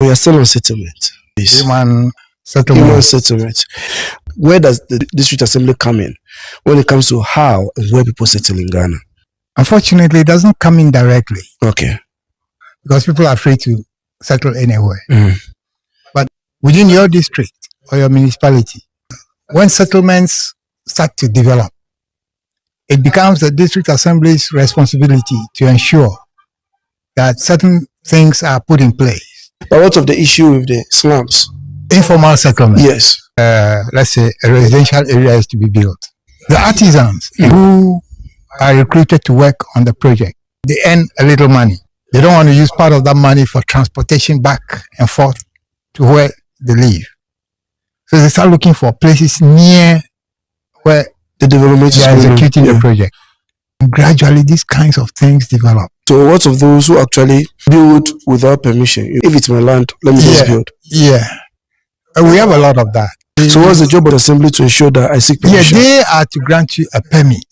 We are still on settlement. Human settlement. Human settlement. Where does the district assembly come in when it comes to how and where people settle in Ghana? Unfortunately, it doesn't come in directly. Okay. Because people are free to settle anywhere. But within your district or your municipality, when settlements start to develop, it becomes the district assembly's responsibility to ensure that certain things are put in place. But what of the issue with the slums? Informal settlement. Yes. Let's say a residential area is to be built. The artisans who are recruited to work on the project, they earn a little money. They don't want to use part of that money for transportation back and forth to where they live. So they start looking for places near where the development they are executing the project. And gradually, these kinds of things develop. So what of those who actually build without permission? If it's my land, let me just build. Yeah. We have a lot of that. So what's the job of the assembly to ensure that I seek permission? Yeah, they are to grant you a permit.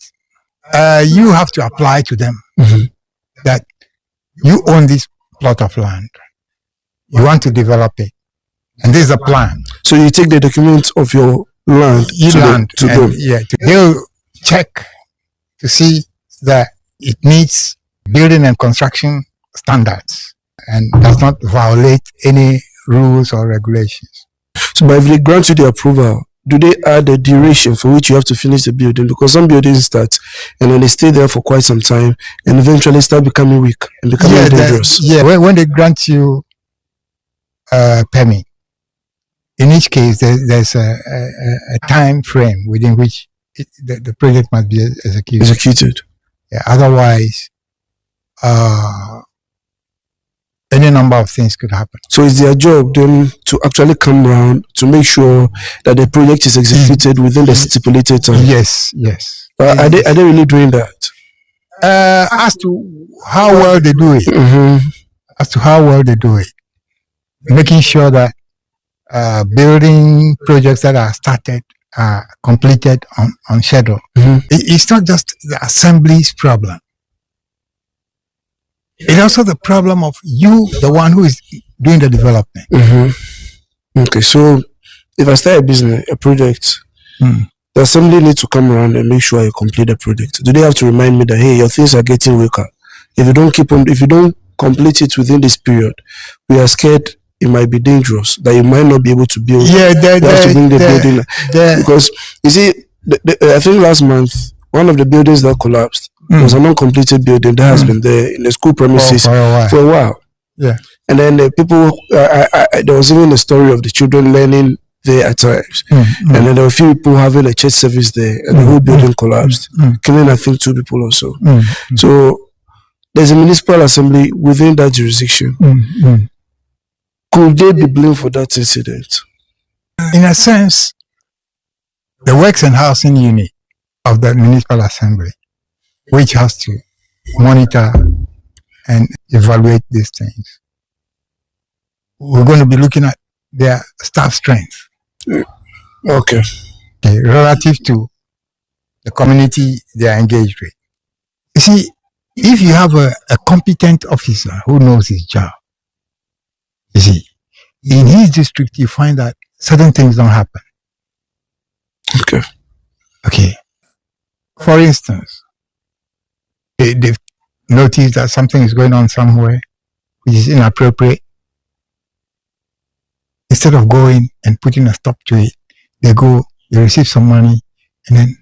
You have to apply to them that you own this plot of land. You want to develop it. And this is a plan. So you take the documents of your land to them. Yeah, they'll check to see that it meets building and construction standards and does not violate any rules or regulations. So but if they grant you the approval, do they add the duration for which you have to finish the building? Because some buildings start and then they stay there for quite some time and eventually start becoming weak and becoming dangerous. When they grant you a permit, in each case there's a time frame within which the project must be executed. Yeah, otherwise, any number of things could happen. So it's their job then to actually come around to make sure that the project is executed within the stipulated time. Yes. But are they really doing that? As to how well they do it, making sure that building projects that are started are completed on schedule. It's not just the assembly's problem. It's also the problem of you, the one who is doing the development. Okay, so if I start a business, a project, the assembly needs to come around and make sure I complete the project. Do they have to remind me that, hey, your things are getting weaker? If you don't complete it within this period, we are scared it might be dangerous, that you might not be able to build. Yeah, you have to bring the building. Because, you see, I think last month, one of the buildings that collapsed was an uncompleted building that has been there in the school premises for a while. Yeah. And then the people, there was even a story of the children learning there at times. And then there were a few people having a church service there and the whole building collapsed, killing, I think, 2 people or so. So there's a municipal assembly within that jurisdiction. Could they be blamed for that incident? In a sense, the Works and Housing Unit of the municipal assembly, which has to monitor and evaluate these things, we're going to be looking at their staff strength. Okay. Relative to the community they are engaged with. You see, if you have a competent officer who knows his job, you see, in his district, you find that certain things don't happen. Okay. For instance, they've noticed that something is going on somewhere which is inappropriate. Instead of going and putting a stop to it, they receive some money, and then...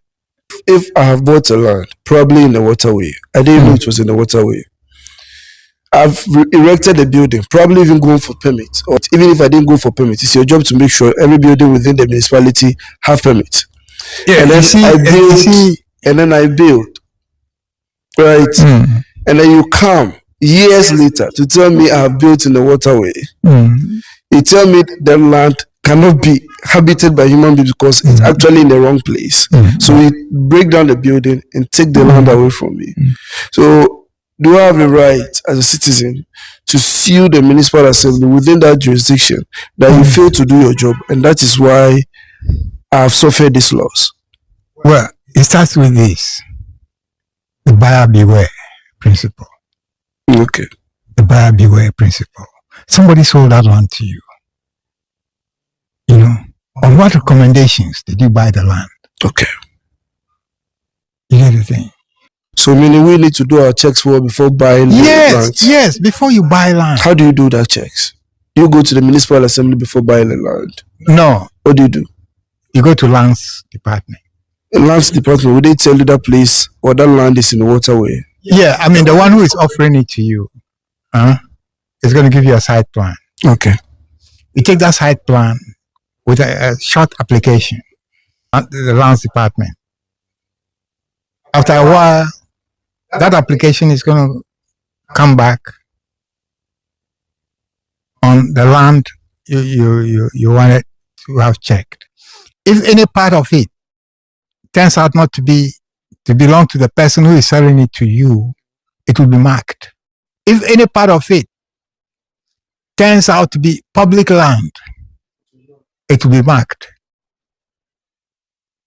If I have bought a land, probably in the waterway, I didn't know it was in the waterway. I've erected a building, probably even going for permit. Or even if I didn't go for permit, it's your job to make sure every building within the municipality have permit. Yeah, and then I build, right? And then you come years later to tell me I have built in the waterway. You tell me the land cannot be habited by human beings because it's actually in the wrong place. So we break down the building and take the land away from me. So do I have the right as a citizen to sue the municipal assembly within that jurisdiction that you failed to do your job, and that is why I have suffered this loss? Well, it starts with this: the buyer beware principle. Okay. The buyer beware principle. Somebody sold that land to you. You know, on what recommendations did you buy the land? Okay. You get the thing? So meaning we need to do our checks before buying land. Yes, before you buy land. How do you do that checks? You go to the municipal assembly before buying the land? No. What do you do? You go to lands department. The lands department, would they tell you that place or that land is in the waterway? Yeah, I mean the one who is offering it to you, is going to give you a site plan. Okay. You take that site plan with a short application at the lands department. After a while, that application is going to come back on the land you wanted to have checked. If any part of it turns out not to belong to the person who is selling it to you, it will be marked. If any part of it turns out to be public land, it will be marked.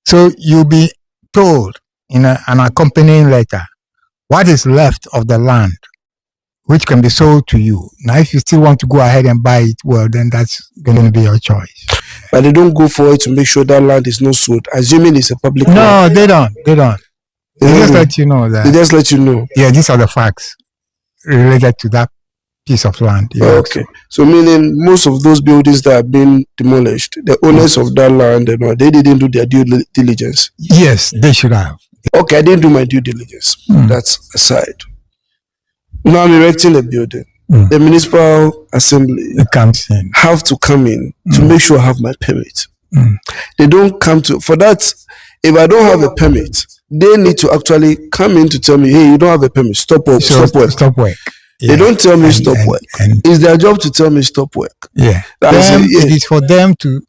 So you'll be told in an accompanying letter what is left of the land which can be sold to you. Now, if you still want to go ahead and buy it, well, then that's going to be your choice. But they don't go for it to make sure that land is not sold, assuming it's a public land. No, they don't. They just let you know that. They just let you know. Yeah, these are the facts related to that piece of land. Okay. So meaning most of those buildings that have been demolished, the owners of that land, they didn't do their due diligence. Yes, they should have. Okay, I didn't do my due diligence. That's aside. Now I'm erecting a building. The municipal assembly comes in. Have to come in to make sure I have my permit. They don't come to, for that, if I don't have a permit, they need to actually come in to tell me, hey, you don't have a permit, stop work. Yeah. They don't tell me stop work. It's their job to tell me stop work. Yeah. It is for them to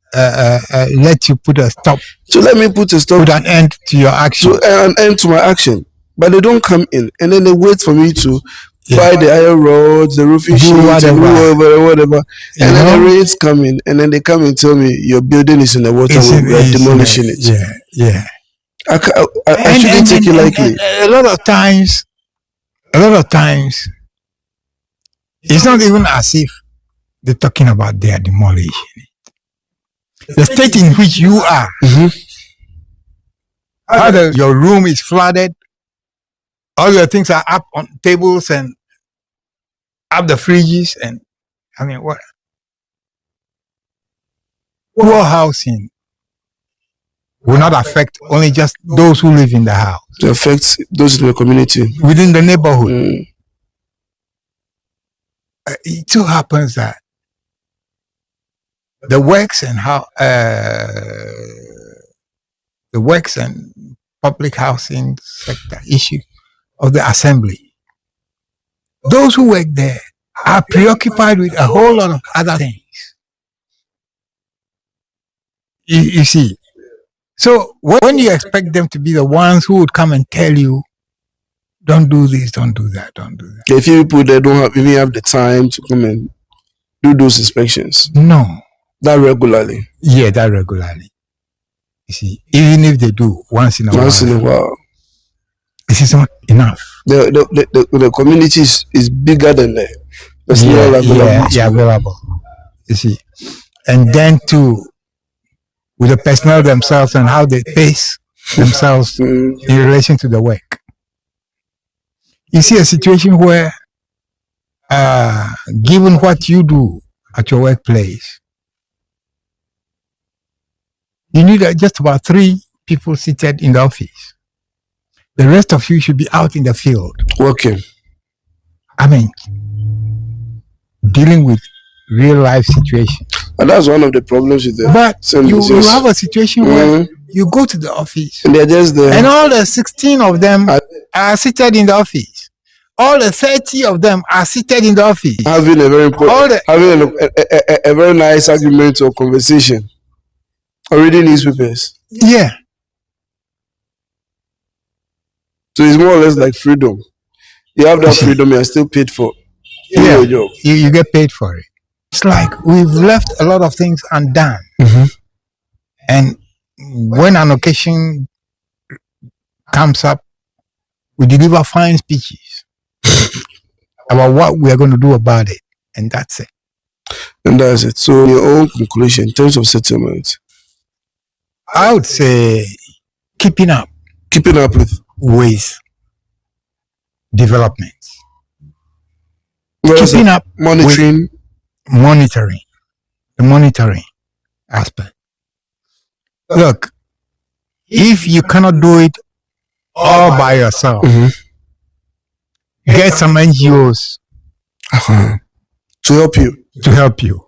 let you put a stop. So let me put a stop. Put an end to your action. An end to my action. But they don't come in and then they wait for me to buy the iron rods, the roofing sheets, whatever. And then the rains come in and then they come and tell me your building is in the waterway. We are demolishing it. Yeah. I shouldn't take it lightly. A lot of times, it's not even as if they're talking about their demolition. The state in which you are, either your room is flooded, all your things are up on tables and up the fridges, and I mean, what? Poor housing will not affect only just those who live in the house. It affects those in the community. Within the neighborhood. It so happens that the works and public housing sector issue of the assembly, those who work there are preoccupied with a whole lot of other things. You see, so when you expect them to be the ones who would come and tell you, don't do this, don't do that, don't do that. A few people that don't even have the time to come and do those inspections. No. That regularly. Yeah, that regularly. You see, even if they do once in a while. This is not enough. The community is bigger than the personnel available. You see. And then too, with the personnel themselves and how they pace themselves in relation to the work. You see a situation where, given what you do at your workplace, you need just about 3 people seated in the office. The rest of you should be out in the field. Working. I mean, dealing with real life situations. And that's one of the problems with the But you have a situation where you go to the office and they're just there. And all the 16 of them are seated in the office. All the 30 of them are seated in the office. Having a very important, having a very nice argument or conversation. Or reading newspapers. Yeah. So it's more or less like freedom. You have that freedom, you are still paid for. Yeah, your job. You get paid for it. It's like we've left a lot of things undone. And when an occasion comes up, we deliver fine speeches about what we are going to do about it. And that's it. And that's it. So, your own conclusion in terms of settlement, I would say keeping up with development, whereas keeping up monitoring, the monitoring aspect. Look, if you cannot do it all by yourself, get some NGOs to help you.